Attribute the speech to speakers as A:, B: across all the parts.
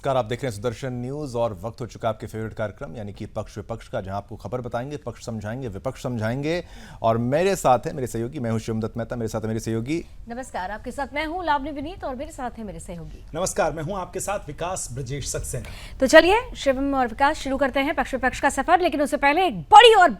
A: नमस्कार, आप देख रहे हैं सुदर्शन न्यूज और वक्त हो चुका है आपके फेवरेट कार्यक्रम यानी कि पक्ष विपक्ष का, जहां आपको खबर बताएंगे, पक्ष समझाएंगे, विपक्ष समझाएंगे। और मेरे साथ है मेरे सहयोगी, मैं हूं शिवमदत्त मेहता, मेरे साथ है मेरे सहयोगी।
B: नमस्कार, आपके साथ मैं हूं लावनी विनीत और मेरे साथ है मेरे सहयोगी।
C: नमस्कार, मैं हूं आपके साथ विकास ब्रजेश सक्सेना।
B: तो चलिए शिवम और विकास शुरू करते हैं पक्ष विपक्ष का सफर। लेकिन उससे पहले एक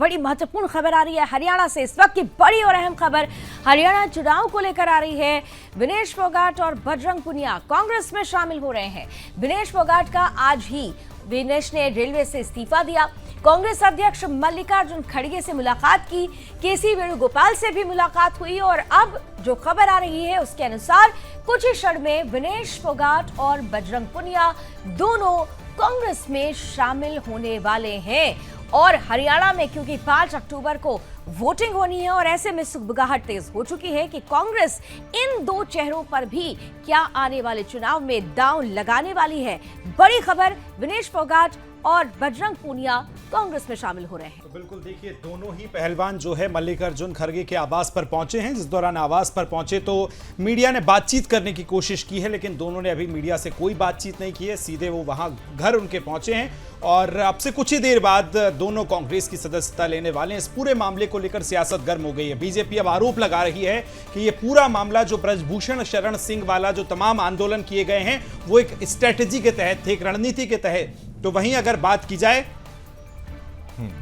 B: बड़ी महत्वपूर्ण खबर आ रही है हरियाणा से। इस वक्त की बड़ी और अहम खबर हरियाणा चुनाव को लेकर आ रही है। विनेश फोगाट और बजरंग पुनिया कांग्रेस में शामिल हो रहे हैं। विनेश फोगाट का आज ही विनेश ने रेलवे से इस्तीफा दिया। कांग्रेस अध्यक्ष मल्लिकार्जुन खड़गे से मुलाकात की, केसी वेणुगोपाल से भी मुलाकात हुई और अब जो खबर आ रही है उसके अनुसार कुछ ही क्षण में विनेश फोगाट और बजरंग पुनिया दोनों कांग्रेस में शामिल होने वाले हैं। और हरियाणा में क्योंकि 5 अक्टूबर को वोटिंग होनी है और ऐसे में सुगबुगाहट तेज हो चुकी है कि कांग्रेस इन दो चेहरों पर भी क्या आने वाले चुनाव में दांव लगाने वाली है। बड़ी खबर, विनेश फोगाट और बजरंग पुनिया कांग्रेस में शामिल हो रहे हैं।
C: तो बिल्कुल देखिए, दोनों ही पहलवान जो है मल्लिकार्जुन खड़गे के आवास पर पहुंचे हैं। जिस दौरान आवास पर पहुंचे तो मीडिया ने बातचीत करने की कोशिश की है, लेकिन दोनों ने अभी मीडिया से कोई बातचीत नहीं की है। सीधे वो वहां घर उनके पहुंचे हैं और अब से कुछ ही देर बाद दोनों कांग्रेस की सदस्यता लेने वाले हैं। इस पूरे मामले को लेकर सियासत गर्म हो गई है। बीजेपी अब आरोप लगा रही है कि ये पूरा मामला जो ब्रजभूषण शरण सिंह वाला जो तमाम आंदोलन किए गए हैं वो एक स्ट्रेटेजी के तहत थे, एक रणनीति के तहत। तो वहीं अगर बात की जाए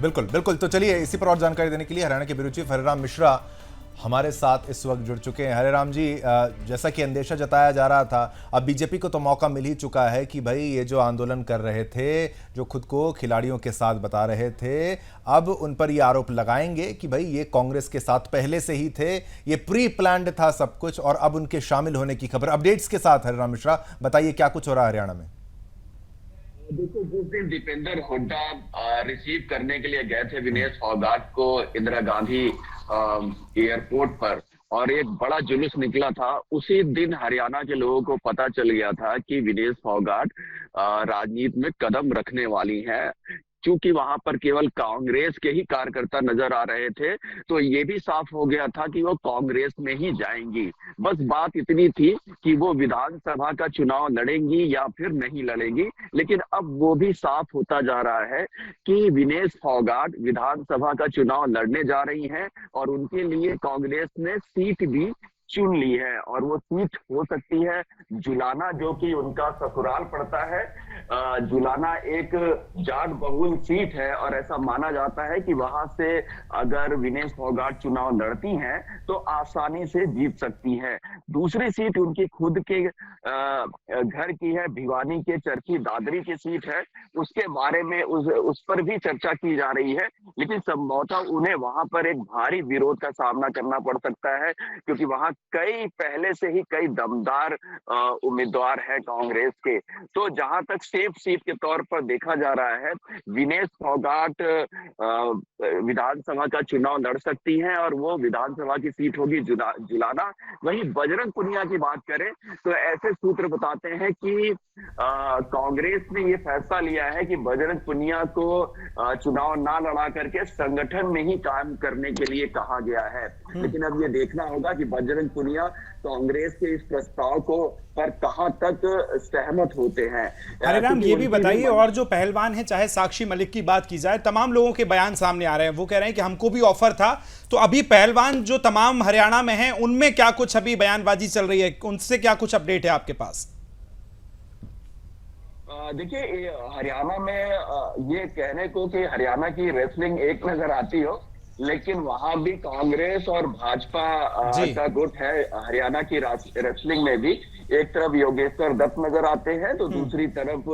A: बिल्कुल। तो चलिए, इसी पर और जानकारी देने के लिए हरियाणा के ब्यूरो चीफ हरिराम मिश्रा हमारे साथ इस वक्त जुड़ चुके हैं। हरिराम जी, जैसा कि अंदेशा जताया जा रहा था, अब बीजेपी को तो मौका मिल ही चुका है कि भाई ये जो आंदोलन कर रहे थे, जो खुद को खिलाड़ियों के साथ बता रहे थे, अब उन पर ये आरोप लगाएंगे कि भाई ये कांग्रेस के साथ पहले से ही थे, ये प्री प्लान्ड था सब कुछ, और अब उनके शामिल होने की खबर। अपडेट्स के साथ हरिराम मिश्रा, बताइए क्या कुछ हो रहा है हरियाणा में।
D: देखो, जिस दिन दीपेंद्र हुड्डा रिसीव करने के लिए गए थे विनेश फोगाट को इंदिरा गांधी एयरपोर्ट पर और एक बड़ा जुलूस निकला था, उसी दिन हरियाणा के लोगों को पता चल गया था कि विनेश फोगाट राजनीति में कदम रखने वाली हैं। क्योंकि वहां पर केवल कांग्रेस के ही कार्यकर्ता नजर आ रहे थे, तो ये भी साफ हो गया था कि वो कांग्रेस में ही जाएंगी। बस बात इतनी थी कि वो विधानसभा का चुनाव लड़ेंगी या फिर नहीं लड़ेंगी। लेकिन अब वो भी साफ होता जा रहा है कि विनेश फोगाट विधानसभा का चुनाव लड़ने जा रही हैं और उनके लिए कांग्रेस ने सीट भी चुन ली है। और वो सीट हो सकती है जुलाना, जो कि उनका ससुराल पड़ता है। जुलाना एक जाट बहुल सीट है और ऐसा माना जाता है कि वहां से अगर विनेश फोगाट चुनाव लड़ती हैं तो आसानी से जीत सकती है। दूसरी सीट उनकी खुद के घर की है, भिवानी के चरखी दादरी की सीट है। उसके बारे में उस पर भी चर्चा की जा रही है, लेकिन संभवतः उन्हें वहां पर एक भारी विरोध का सामना करना पड़ सकता है, क्योंकि वहां पहले से ही कई दमदार उम्मीदवार हैं कांग्रेस के। तो जहां तक सेफ सीट के तौर पर देखा जा रहा है, विनेश फोगाट विधानसभा का चुनाव लड़ सकती हैं और वो विधानसभा की सीट होगी जुलाना। वहीं बजरंग पुनिया की बात करें तो ऐसे सूत्र बताते हैं कि कांग्रेस ने ये फैसला लिया है कि बजरंग पुनिया को चुनाव ना लड़ा करके संगठन में ही काम करने के लिए कहा गया है। लेकिन अब ये देखना होगा कि बजरंग पुनिया कांग्रेस के इस प्रस्ताव को पर कहां तक सहमत होते हैं।
C: हरिराम, ये भी बताइए, और जो पहलवान है, चाहे साक्षी मलिक की बात की जाए, तमाम लोगों के बयान सामने आ रहे हैं। वो कह रहे हैं कि हमको भी ऑफर था। तो अभी पहलवान जो तमाम हरियाणा में हैं, उनमें क्या कुछ अभी बयानबाजी चल रही है, उनसे क्या कुछ अपडेट है आपके पास?
D: देखिए, हरियाणा में ये कहने को कि हरियाणा की रेसलिंग एक नजर आती हो, लेकिन वहां भी कांग्रेस और भाजपा का गुट है। हरियाणा की रेसलिंग में भी एक तरफ योगेश्वर दत्त नजर आते हैं तो दूसरी तरफ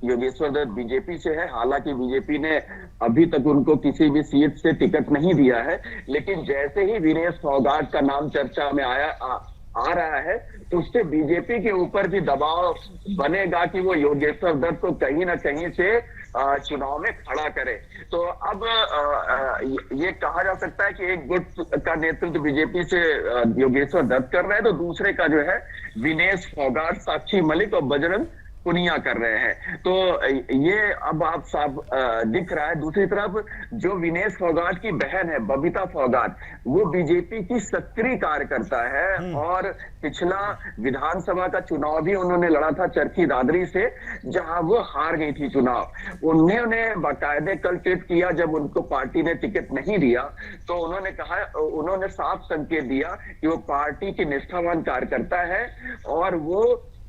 D: योगेश्वर दत्त बीजेपी से है। हालांकि बीजेपी ने अभी तक उनको किसी भी सीट से टिकट नहीं दिया है, लेकिन जैसे ही विनेश फोगाट का नाम चर्चा में आ रहा है तो उससे बीजेपी के ऊपर भी दबाव बनेगा कि वो योगेश्वर दत्त को कहीं ना कहीं से चुनाव में खड़ा करे। तो अब ये कहा जा सकता है कि एक गुट का नेतृत्व बीजेपी से योगेश्वर दत्त कर रहे हैं, तो दूसरे का जो है विनेश फोगाट, साक्षी मलिक और बजरंग पुनिया कर रहे हैं। तो ये अब आप साफ दिख रहा है। दूसरी तरफ जो विनेश फोगाट की बहन है बबीता फोगाट, वो बीजेपी की सक्रिय कार्यकर्ता है और पिछला विधानसभा का चुनाव भी उन्होंने लड़ा था चरखी दादरी से, जहां वो हार गई थी चुनाव। उन्होंने बाकायदे कल ट्वीट किया जब उनको पार्टी ने टिकट नहीं दिया, तो उन्होंने साफ संकेत दिया कि वो पार्टी की निष्ठावान कार्यकर्ता है और वो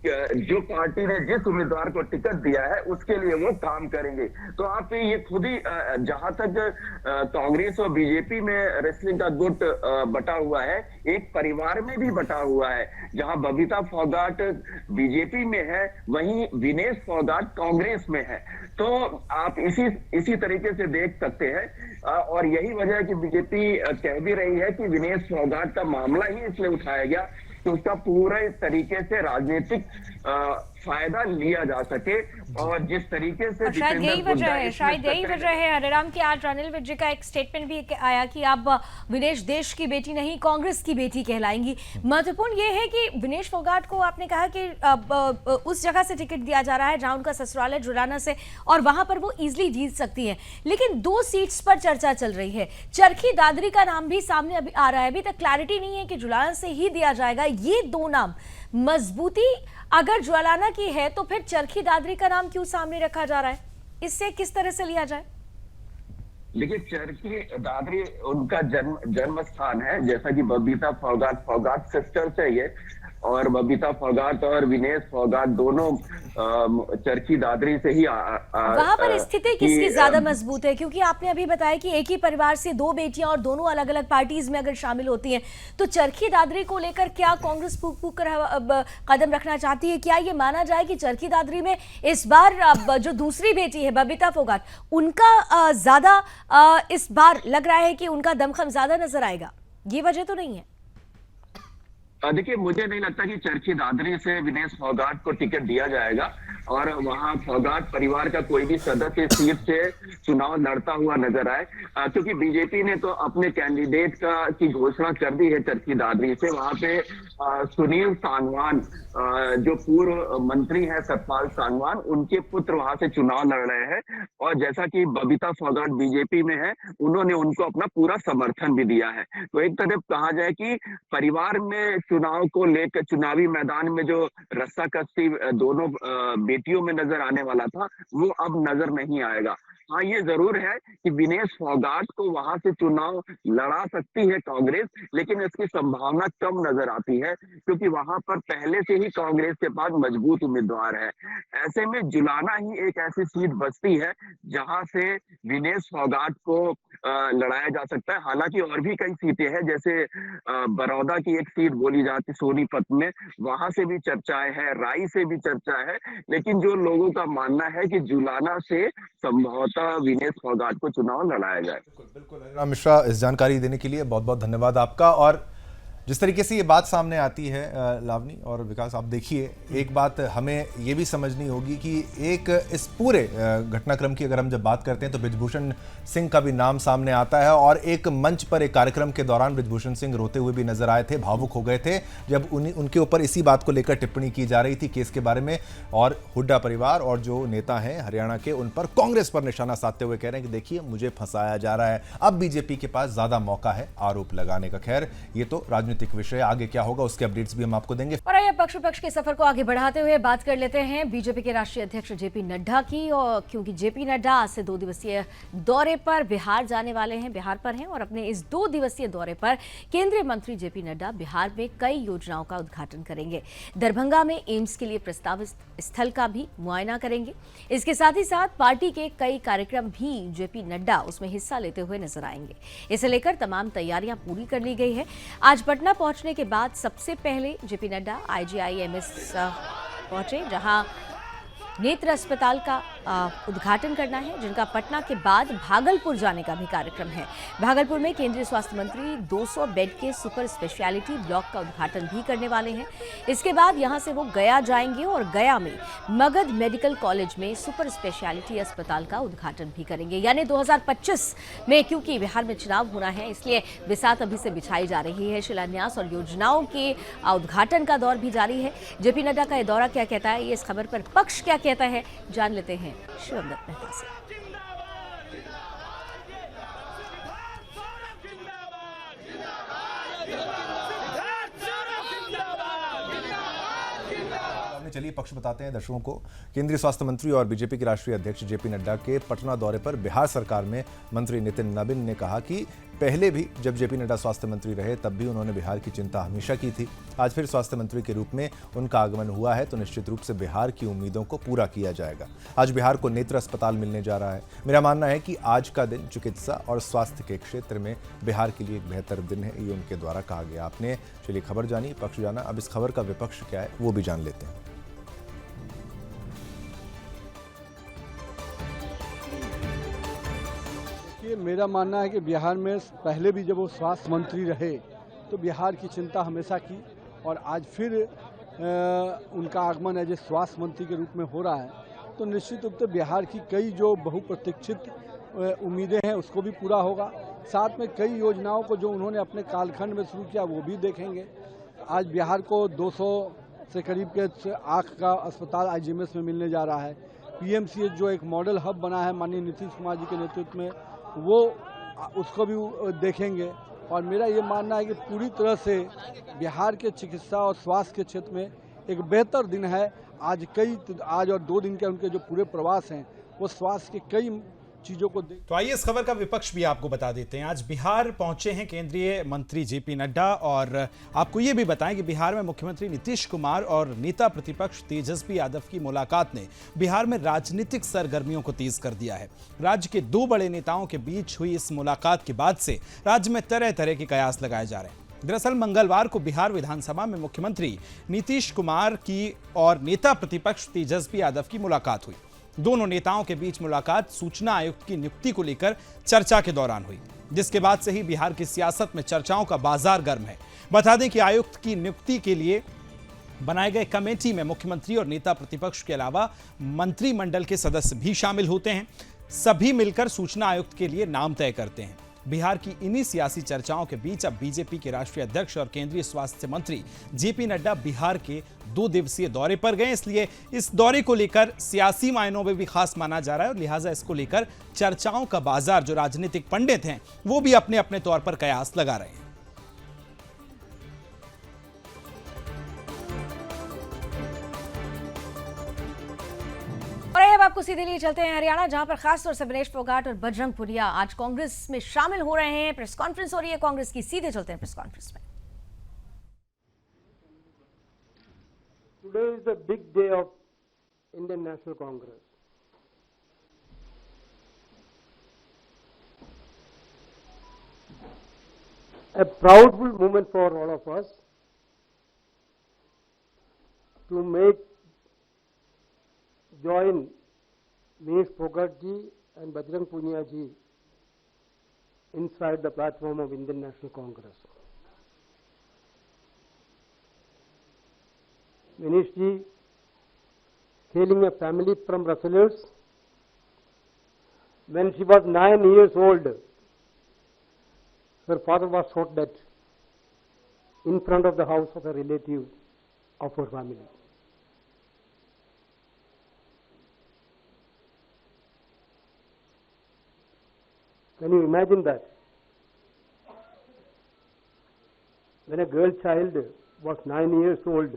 D: जो पार्टी ने जिस उम्मीदवार को टिकट दिया है उसके लिए वो काम करेंगे। तो आप ये खुद ही जहां तक कांग्रेस और बीजेपी में रेसलिंग का गुट बटा हुआ है, एक परिवार में भी बटा हुआ है। जहां बबीता फोगाट बीजेपी में है, वहीं विनेश फोगाट कांग्रेस में है। तो आप इसी तरीके से देख सकते हैं और यही वजह है कि बीजेपी कह भी रही है कि विनेश फोगाट का मामला ही इसलिए उठाया गया कि उसका पूरे तरीके से राजनीतिक फायदा लिया जा सके। और जिस तरीके से
B: शायद यही वजह है हरिराम की आज रानिल विजय का एक स्टेटमेंट भी आया कि आप विनेश देश की बेटी नहीं कांग्रेस की बेटी कहलाएंगी। महत्वपूर्ण ये है कि विनेश फोगाट को आपने कहा कि उस जगह से टिकट दिया जा रहा है जहां उनका ससुराल है जुलाना से, और वहां पर वो इजिली जीत सकती है। लेकिन 2 सीट्स पर चर्चा चल रही है। चरखी दादरी का नाम भी सामने अभी आ रहा है। अभी तक क्लैरिटी नहीं है कि जुलाना से ही दिया जाएगा। ये 2 नाम मजबूती अगर ज्वालाना की है तो फिर चरखी दादरी का नाम क्यों सामने रखा जा रहा है? इससे किस तरह से लिया जाए?
D: देखिए, चरखी दादरी उनका जन्म स्थान है, जैसा कि बबीता फोगाट सिस्टर्स है ये, और बबीता फोगाट और विनेश फोगाट दोनों चरखी दादरी से ही
B: वहां पर स्थिति किसकी ज्यादा मजबूत है? क्योंकि आपने अभी बताया कि एक ही परिवार से 2 बेटियां और दोनों अलग अलग पार्टीज में अगर शामिल होती हैं, तो चरखी दादरी को लेकर क्या कांग्रेस फूक कर कदम रखना चाहती है? क्या ये माना जाए कि चरखी दादरी में इस बार जो दूसरी बेटी है बबीता फोगाट, उनका ज्यादा इस बार लग रहा है कि उनका दमखम ज्यादा नजर आएगा? ये वजह तो नहीं है?
D: देखिए, मुझे नहीं लगता कि चरखी दादरी से विनेश फोगाट को टिकट दिया जाएगा और वहां फोगाट परिवार का कोई भी सदस्य इस सीट से चुनाव लड़ता हुआ नजर आए, क्योंकि बीजेपी ने तो अपने कैंडिडेट की घोषणा कर दी है चरखी दादरी से। वहां पे सुनील सांगवान, जो पूर्व मंत्री हैं सतपाल सांगवान, उनके पुत्र वहां से चुनाव लड़ रहे हैं। और जैसा कि बबीता फोगाट बीजेपी में है, उन्होंने उनको अपना पूरा समर्थन भी दिया है। तो एक तरफ कहा जाए कि परिवार में चुनाव को लेकर चुनावी मैदान में जो रस्साकसी दोनों बेटियों में नजर आने वाला था, वो अब नजर नहीं आएगा। हाँ, ये जरूर है कि विनेश फोगाट को वहां से चुनाव लड़ा सकती है कांग्रेस, लेकिन इसकी संभावना कम नजर आती है, क्योंकि वहां पर पहले से ही कांग्रेस के पास मजबूत उम्मीदवार है। ऐसे में जुलाना ही एक ऐसी सीट बचती है जहां से विनेश फोगाट को लड़ाया जा सकता है। हालांकि और भी कई सीटें हैं, जैसे बड़ौदा की एक सीट बोली जाती सोनीपत में, वहां से भी चर्चाएं हैं, राई से भी चर्चा है। लेकिन जो लोगों का मानना है कि जुलाना से संभवतः विनेश फोगाट को चुनाव लड़ाया जाए।
A: बिल्कुल हरिराम मिश्रा, इस जानकारी देने के लिए बहुत बहुत धन्यवाद आपका। और जिस तरीके से ये बात सामने आती है लावनी और विकास, आप देखिए, एक बात हमें ये भी समझनी होगी कि एक इस पूरे घटनाक्रम की अगर हम जब बात करते हैं तो बृजभूषण सिंह का भी नाम सामने आता है। और एक मंच पर एक कार्यक्रम के दौरान बृजभूषण सिंह रोते हुए भी नजर आए थे, भावुक हो गए थे जब उनके ऊपर इसी बात को लेकर टिप्पणी की जा रही थी केस के बारे में। और हुड्डा परिवार और जो नेता हैं हरियाणा के, उन पर कांग्रेस पर निशाना साधते हुए कह रहे हैं कि देखिए मुझे फंसाया जा रहा है। अब बीजेपी के पास ज्यादा मौका है आरोप लगाने का। खैर, ये तो राजनीतिक विषय, आगे क्या होगा उसके अपडेट्स भी हम आपको देंगे।
B: और आइए पक्ष विपक्ष के सफर को आगे बढ़ाते हुए बात कर लेते हैं बीजेपी के राष्ट्रीय अध्यक्ष जेपी नड्डा की। और क्योंकि जेपी नड्डा आज से 2 दिवसीय दौरे पर बिहार जाने वाले हैं, बिहार पर हैं, और अपने इस 2 दिवसीय दौरे पर केंद्रीय मंत्री जेपी नड्डा बिहार में कई योजनाओं का उद्घाटन करेंगे। दरभंगा में एम्स के लिए प्रस्तावित स्थल का भी मुआयना करेंगे। इसके साथ ही साथ पार्टी के कई कार्यक्रम भी जेपी नड्डा उसमें हिस्सा लेते हुए नजर आएंगे। इसे लेकर तमाम तैयारियां पूरी कर ली गई है। आज पटना पहुंचने के बाद सबसे पहले जेपी नड्डा IGIMS पहुंचे, जहां नेत्र अस्पताल का उद्घाटन करना है, जिनका पटना के बाद भागलपुर जाने का भी कार्यक्रम है। भागलपुर में केंद्रीय स्वास्थ्य मंत्री 200 बेड के सुपर स्पेशलिटी ब्लॉक का उद्घाटन भी करने वाले हैं। इसके बाद यहां से वो गया जाएंगे और गया में मगध मेडिकल कॉलेज में सुपर स्पेशलिटी अस्पताल का उद्घाटन भी करेंगे। यानी 2025 में, क्योंकि बिहार में चुनाव होना है, इसलिए बिसात अभी से बिछाई जा रही है। शिलान्यास और योजनाओं के उद्घाटन का दौर भी जारी है। जेपी नड्डा का यह दौरा क्या कहता है, ये इस खबर पर पक्ष क्या कहता है, जान लेते हैं शिवम दत्त मेहता से।
A: चलिए पक्ष बताते हैं दर्शकों को। केंद्रीय स्वास्थ्य मंत्री और बीजेपी के राष्ट्रीय अध्यक्ष जेपी नड्डा के पटना दौरे पर बिहार सरकार में मंत्री नितिन नवीन ने कहा कि पहले भी जब जेपी नड्डा स्वास्थ्य मंत्री रहे तब भी उन्होंने बिहार की चिंता हमेशा की थी। आज फिर स्वास्थ्य मंत्री के रूप में उनका आगमन हुआ है तो निश्चित रूप से बिहार की उम्मीदों को पूरा किया जाएगा। आज बिहार को नेत्र अस्पताल मिलने जा रहा है। मेरा मानना है कि आज का दिन चिकित्सा और स्वास्थ्य के क्षेत्र में बिहार के लिए एक बेहतर दिन है, ये उनके द्वारा कहा गया। आपने चलिए खबर जानी, पक्ष जाना, अब इस खबर का विपक्ष क्या है वो भी जान लेते हैं।
E: मेरा मानना है कि बिहार में पहले भी जब वो स्वास्थ्य मंत्री रहे तो बिहार की चिंता हमेशा की, और आज फिर उनका आगमन एज ए स्वास्थ्य मंत्री के रूप में हो रहा है तो निश्चित रूप से बिहार की कई जो बहुप्रतीक्षित उम्मीदें हैं उसको भी पूरा होगा। साथ में कई योजनाओं को जो उन्होंने अपने कालखंड में शुरू किया वो भी देखेंगे। आज बिहार को 200 से करीब के आँख का अस्पताल आईजीएमएस में मिलने जा रहा है। पीएमसीएच जो एक मॉडल हब बना है माननीय नीतीश कुमार जी के नेतृत्व में, वो उसको भी देखेंगे। और मेरा ये मानना है कि पूरी तरह से बिहार के चिकित्सा और स्वास्थ्य के क्षेत्र में एक बेहतर दिन है। आज और 2 दिन के उनके जो पूरे प्रवास हैं वो स्वास्थ्य के कई चीजों को देख।
C: तो आइए इस खबर का विपक्ष भी आपको बता देते हैं। आज बिहार पहुंचे हैं केंद्रीय मंत्री जेपी नड्डा, और आपको ये भी बताएं कि बिहार में मुख्यमंत्री नीतीश कुमार और नेता प्रतिपक्ष तेजस्वी यादव की मुलाकात ने बिहार में राजनीतिक सरगर्मियों को तेज कर दिया है। राज्य के 2 बड़े नेताओं के बीच हुई इस मुलाकात के बाद से राज्य में तरह तरह के कयास लगाए जा रहे हैं। दरअसल मंगलवार को बिहार विधानसभा में मुख्यमंत्री नीतीश कुमार की और नेता प्रतिपक्ष तेजस्वी यादव की मुलाकात हुई। दोनों नेताओं के बीच मुलाकात सूचना आयुक्त की नियुक्ति को लेकर चर्चा के दौरान हुई, जिसके बाद से ही बिहार की सियासत में चर्चाओं का बाजार गर्म है। बता दें कि आयुक्त की नियुक्ति के लिए बनाए गए कमेटी में मुख्यमंत्री और नेता प्रतिपक्ष के अलावा मंत्रिमंडल के सदस्य भी शामिल होते हैं। सभी मिलकर सूचना आयुक्त के लिए नाम तय करते हैं। बिहार की इन्हीं सियासी चर्चाओं के बीच अब बीजेपी के राष्ट्रीय अध्यक्ष और केंद्रीय स्वास्थ्य मंत्री जेपी नड्डा बिहार के 2 दिवसीय दौरे पर गए। इसलिए इस दौरे को लेकर सियासी मायनों में भी खास माना जा रहा है और लिहाजा इसको लेकर चर्चाओं का बाजार जो राजनीतिक पंडित हैं वो भी अपने अपने तौर पर कयास लगा रहे हैं।
B: और अब आपको सीधे लिए चलते हैं हरियाणा, जहां पर खासतौर से विनेश फोगाट और बजरंग पुनिया आज कांग्रेस में शामिल हो रहे हैं। प्रेस कॉन्फ्रेंस हो रही है कांग्रेस की, सीधे चलते हैं प्रेस कॉन्फ्रेंस में।
F: Today is the big day of Indian National Congress. A proudful moment for all of us to join Vinesh Phogat ji and Bajrang Punia ji inside the platform of Indian National Congress. Vinesh ji, hailing a family from Rasselers, when she was 9 years old, her father was shot dead in front of the house of a relative of her family. Can you imagine that? When a girl child was 9 years old,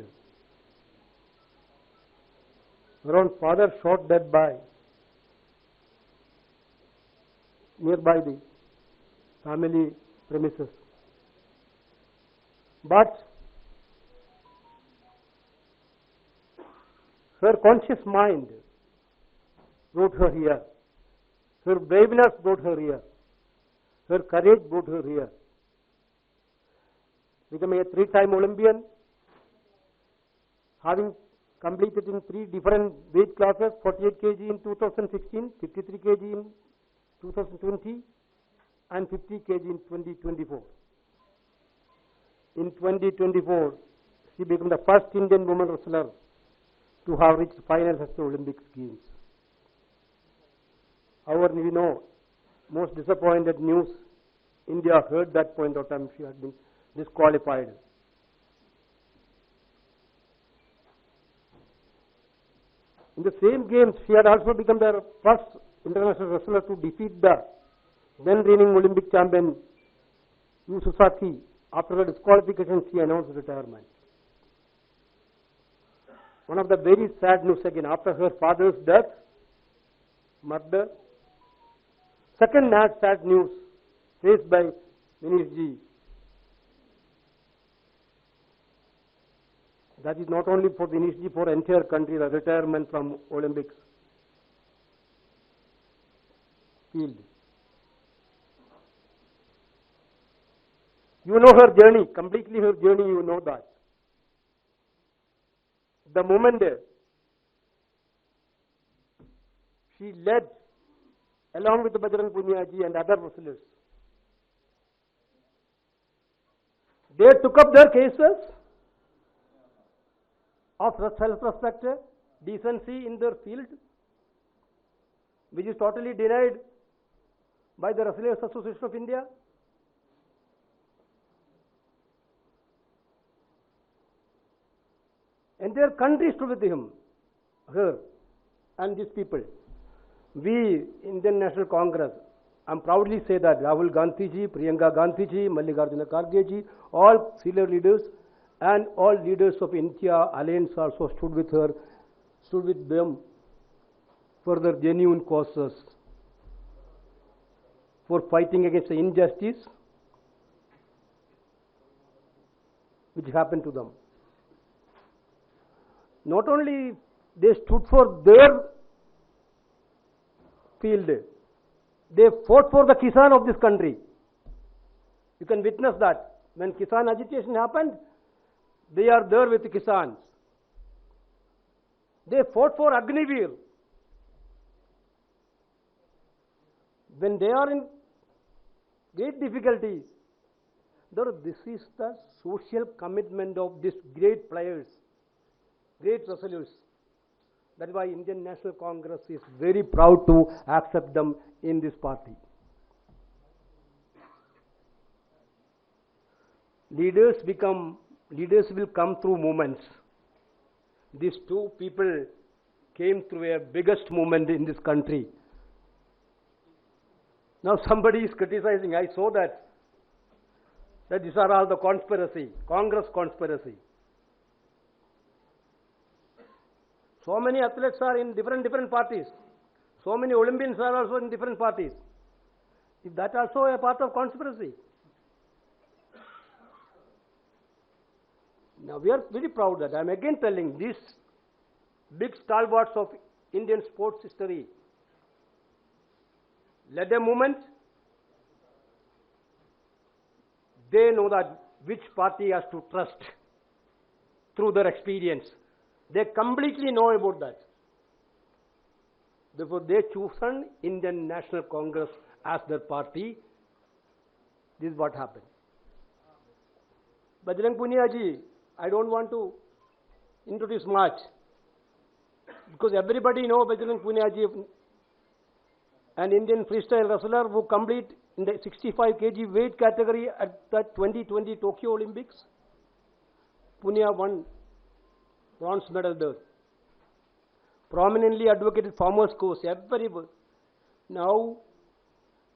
F: her own father shot dead nearby the family premises. But her conscious mind brought her here. Her braveness brought her here. Her courage brought her here. Becoming a 3-time Olympian, having completed in 3 different weight classes, 48 kg in 2016, 53 kg in 2020, and 50 kg in 2024. In 2024, she became the first Indian woman wrestler to have reached finals at the Olympic Games. However, we know, most disappointed news, India heard that point of time she had been disqualified. In the same games, she had also become the first international wrestler to defeat the then reigning Olympic champion Yu Sasaki. After her disqualification, she announced retirement. One of the very sad news again, after her father's death, murder. Second sad news faced by Vinesh ji. That is not only for Vinesh ji, for entire country, the retirement from Olympics field. You know her journey, completely her journey, you know that. The moment she led, along with Bajrang Punia ji and other wrestlers, they took up their cases of self-respect, decency in their field, which is totally denied by the Wrestlers Association of India. Entire country stood with him, her, and these people. We, Indian National Congress, I proudly say that Rahul Gandhi ji, Priyanka Gandhi ji, Mallikarjuna Kharge ji, all senior leaders and all leaders of India Alliance also stood with her, stood with them for their genuine causes, for fighting against the injustice which happened to them. Not only they stood for their field, they fought for the Kisan of this country. You can witness that. When Kisan agitation happened, they are there with the Kisans. They fought for Agniveer. When they are in great difficulty, this is the social commitment of these great players, great wrestlers. That is why Indian National Congress is very proud to accept them in this party. Leaders will come through movements. These two people came through a biggest movement in this country. Now somebody is criticizing, I saw that these are all the conspiracy, Congress conspiracy. So many athletes are in different parties. So many Olympians are also in different parties. Is that also a part of conspiracy? Now we are very proud that I am again telling these big stalwarts of Indian sports history led a movement. They know that which party has to trust through their experience. They completely know about that. Therefore, they chosen Indian National Congress as their party. This is what happened. Bajrang Punia ji, I don't want to introduce much because everybody knows Bajrang Punia ji, an Indian freestyle wrestler who complete in the 65 kg weight category at the 2020 Tokyo Olympics. Punia won bronze medal there. Prominently advocated farmers' cause everywhere. Now,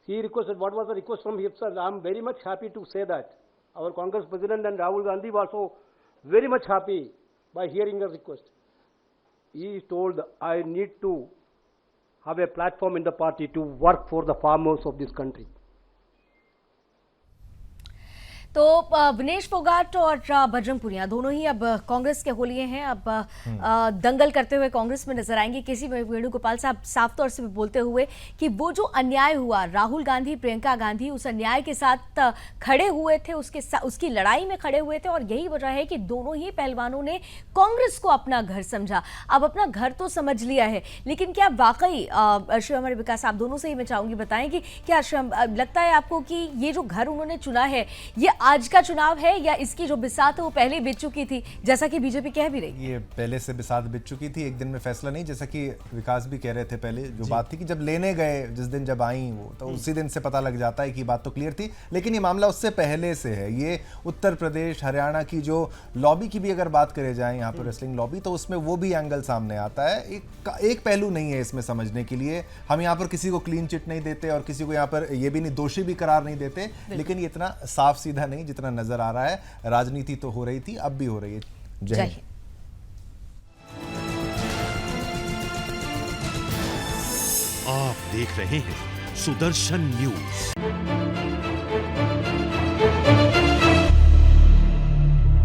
F: he requested, what was the request from himself? I am very much happy to say that. Our Congress President and Rahul Gandhi was also very much happy by hearing the request. He told, I need to have a platform in the party to work for the farmers of this country.
B: तो विनेश फोगाट और बजरंग पुनिया दोनों ही अब कांग्रेस के होलिये हैं। अब दंगल करते हुए कांग्रेस में नजर आएंगे। केसी वेणुगोपाल साहब साफ तौर से बोलते हुए कि वो जो अन्याय हुआ, राहुल गांधी प्रियंका गांधी उस अन्याय के साथ खड़े हुए थे, उसकी लड़ाई में खड़े हुए थे, और यही वजह है कि दोनों ही पहलवानों ने कांग्रेस को अपना घर समझा। अब अपना घर तो समझ लिया है, लेकिन क्या वाकई श्री अमर विकास, आप दोनों से ही मैं चाहूंगी बताएं कि क्या लगता है आपको कि ये जो घर उन्होंने चुना है ये आज का चुनाव है, या इसकी जो बिसात है वो पहले बीत चुकी थी, जैसा कि बीजेपी कह भी रही?
A: ये पहले से बिसात बीत चुकी थी, एक दिन में फैसला नहीं। जैसा कि विकास भी कह रहे थे पहले, जो बात थी कि जब लेने गए, जिस दिन जब आई वो, तो उसी दिन से पता लग जाता है कि बात तो क्लियर थी। लेकिन ये मामला उससे पहले से है। ये उत्तर प्रदेश हरियाणा की जो लॉबी की भी अगर बात करे जाए, यहाँ पर रेसलिंग लॉबी, तो उसमें वो भी एंगल सामने आता है। एक पहलू नहीं है इसमें समझने के लिए। हम यहाँ पर किसी को क्लीन चिट नहीं देते और किसी को यहाँ पर ये भी नहीं, दोषी भी करार नहीं देते, लेकिन ये इतना साफ सीधा नहीं जितना नजर आ रहा है। राजनीति तो हो रही थी, अब भी हो रही है। जय हिंद।
G: आप देख रहे हैं सुदर्शन न्यूज।